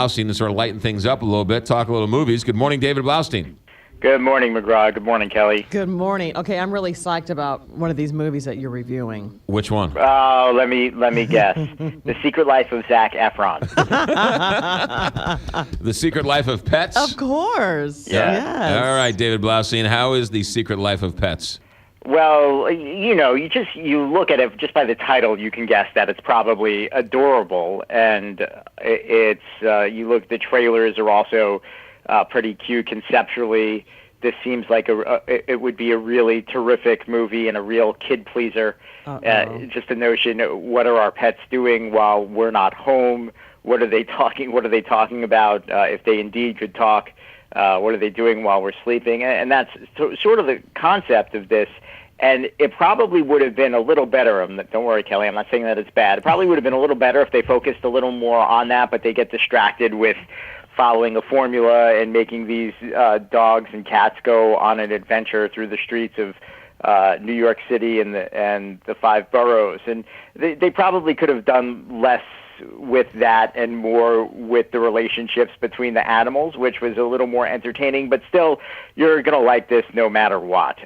Blaustein to sort of lighten things up a little bit, talk a little movies. Good morning, David Blaustein. Good morning, McGraw. Good morning, Kelly. Good morning. Okay, I'm really psyched about one of these movies that you're reviewing. Which one? Oh, let me guess. The Secret Life of Zac Efron. The Secret Life of Pets? Of course. Yeah. Yes. All right, David Blaustein, how is The Secret Life of Pets? Well, you look at it just by the title, you can guess that it's probably adorable, and you look. The trailers are also pretty cute conceptually. This seems like it would be a really terrific movie and a real kid pleaser. Just the notion, what are our pets doing while we're not home? What are they talking? What are they talking about? If they indeed could talk, what are they doing while we're sleeping? And that's sort of the concept of this. And it probably would have been a little better. Don't worry, Kelly, I'm not saying that it's bad. It probably would have been a little better if they focused a little more on that, but they get distracted with following a formula and making these dogs and cats go on an adventure through the streets of New York City and the five boroughs. And they probably could have done less with that and more with the relationships between the animals, which was a little more entertaining. But still, you're going to like this no matter what.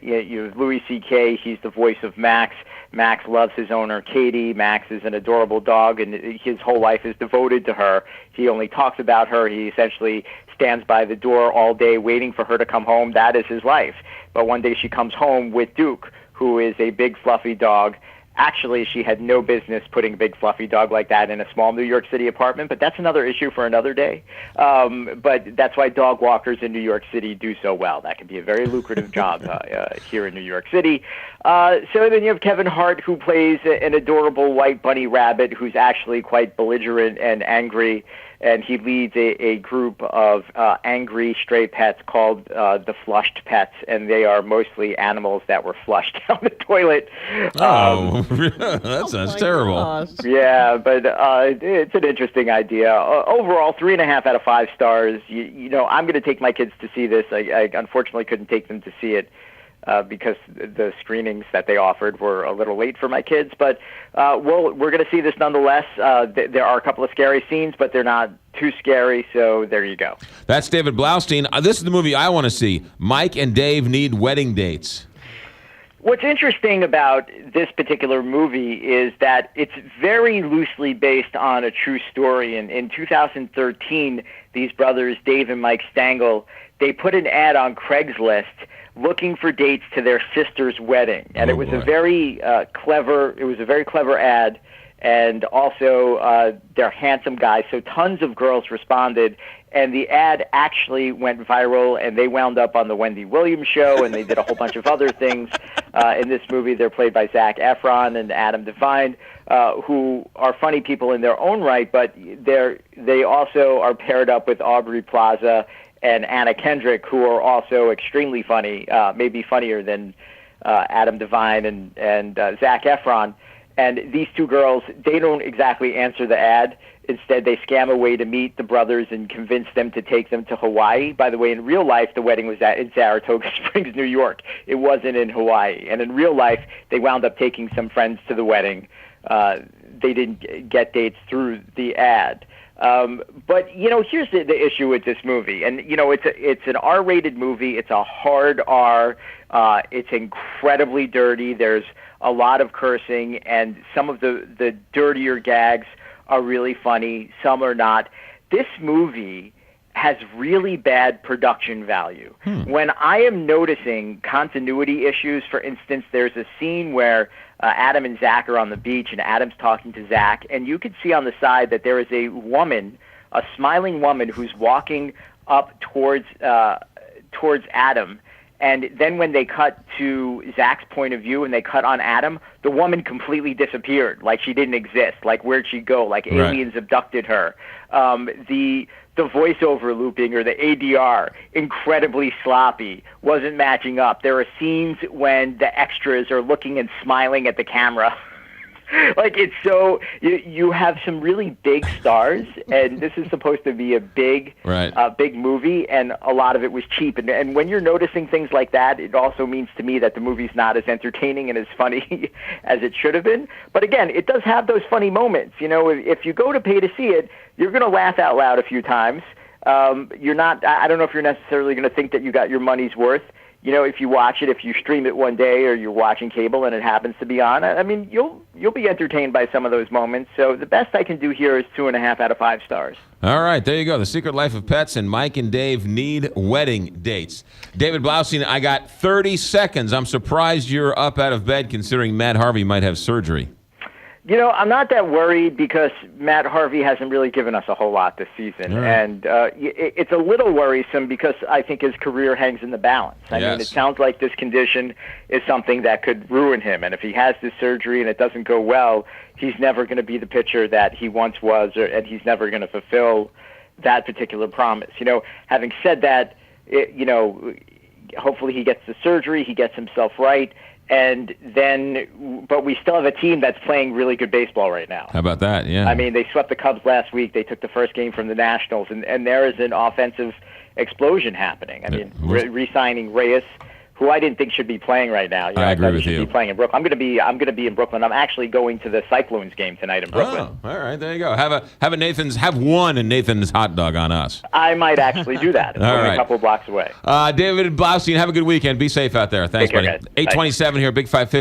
You have Louis C.K., he's the voice of Max. Max loves his owner, Katie. Max is an adorable dog, and his whole life is devoted to her. He only talks about her. He essentially stands by the door all day waiting for her to come home. That is his life. But one day she comes home with Duke, who is a big, fluffy dog. Actually, she had no business putting a big fluffy dog like that in a small New York City apartment, but that's another issue for another day. But that's why dog walkers in New York City do so well. That could be a very lucrative job here in New York City. So then you have Kevin Hart, who plays an adorable white bunny rabbit who's actually quite belligerent and angry, and he leads a group of angry stray pets called the Flushed Pets, and they are mostly animals that were flushed down the toilet. That sounds terrible. Gosh. Yeah, but it's an interesting idea. Overall, 3.5 out of 5 stars. I'm going to take my kids to see this. I unfortunately couldn't take them to see it because the screenings that they offered were a little late for my kids. But we're going to see this nonetheless. There are a couple of scary scenes, but they're not too scary, so there you go. That's David Blaustein. This is the movie I want to see. Mike and Dave Need Wedding Dates. What's interesting about this particular movie is that it's very loosely based on a true story. In 2013, these brothers, Dave and Mike Stangl, they put an ad on Craigslist looking for dates to their sister's wedding, and it was a very clever ad, and also they're handsome guys, so tons of girls responded, and the ad actually went viral, and they wound up on the Wendy Williams show, and they did a whole bunch of other things. In this movie, they're played by Zac Efron and Adam Devine, who are funny people in their own right, but they also are paired up with Aubrey Plaza and Anna Kendrick, who are also extremely funny, maybe funnier than Adam Devine and Zac Efron. And these two girls, they don't exactly answer the ad. Instead, they scam a way to meet the brothers and convince them to take them to Hawaii. By the way, in real life, the wedding was in Saratoga Springs, New York. It wasn't in Hawaii. And in real life, they wound up taking some friends to the wedding. They didn't get dates through the ad. But here's the issue with this movie, and it's an R-rated movie. It's a hard R. It's incredibly dirty. There's a lot of cursing, and some of the dirtier gags are really funny. Some are not. This movie has really bad production value. When I am noticing continuity issues, for instance, there's a scene where Adam and Zach are on the beach, and Adam's talking to Zach, and you can see on the side that there is a woman, a smiling woman, who's walking up towards Adam. And then when they cut to Zach's point of view and they cut on Adam, the woman completely disappeared, like she didn't exist. Like, where'd she go? Like aliens abducted her. The voiceover looping, or the ADR, incredibly sloppy, wasn't matching up. There are scenes when the extras are looking and smiling at the camera Like, it's so you have some really big stars, and this is supposed to be a big big movie, and a lot of it was cheap. And when you're noticing things like that, it also means to me that the movie's not as entertaining and as funny as it should have been. But again, it does have those funny moments. You know, if you go to pay to see it, you're going to laugh out loud a few times. You're not. I don't know if you're necessarily going to think that you got your money's worth. You know, if you watch it, if you stream it one day, or you're watching cable and it happens to be on, I mean, you'll be entertained by some of those moments. So the best I can do here is 2.5 out of 5 stars. All right, there you go. The Secret Life of Pets and Mike and Dave Need Wedding Dates. David Blaustein, I got 30 seconds. I'm surprised you're up out of bed considering Matt Harvey might have surgery. You know, I'm not that worried because Matt Harvey hasn't really given us a whole lot this season. Right. And it's a little worrisome because I think his career hangs in the balance. I mean, it sounds like this condition is something that could ruin him. And if he has this surgery and it doesn't go well, he's never going to be the pitcher that he once was, and he's never going to fulfill that particular promise. You know, having said that, hopefully he gets the surgery, he gets himself right. And then, but we still have a team that's playing really good baseball right now. How about that? Yeah. I mean, they swept the Cubs last week. They took the first game from the Nationals, and there is an offensive explosion happening. I mean, re-signing Reyes, who I didn't think should be playing right now. I agree with you. Should be playing in Brooklyn. I'm going to be in Brooklyn. I'm actually going to the Cyclones game tonight in Brooklyn. Oh, all right, there you go. Have one in Nathan's hot dog on us. I might actually do that. It's only a couple of blocks away. David Blaustein, have a good weekend. Be safe out there. Thanks, buddy. Care, guys. 8:27 here, Big 550.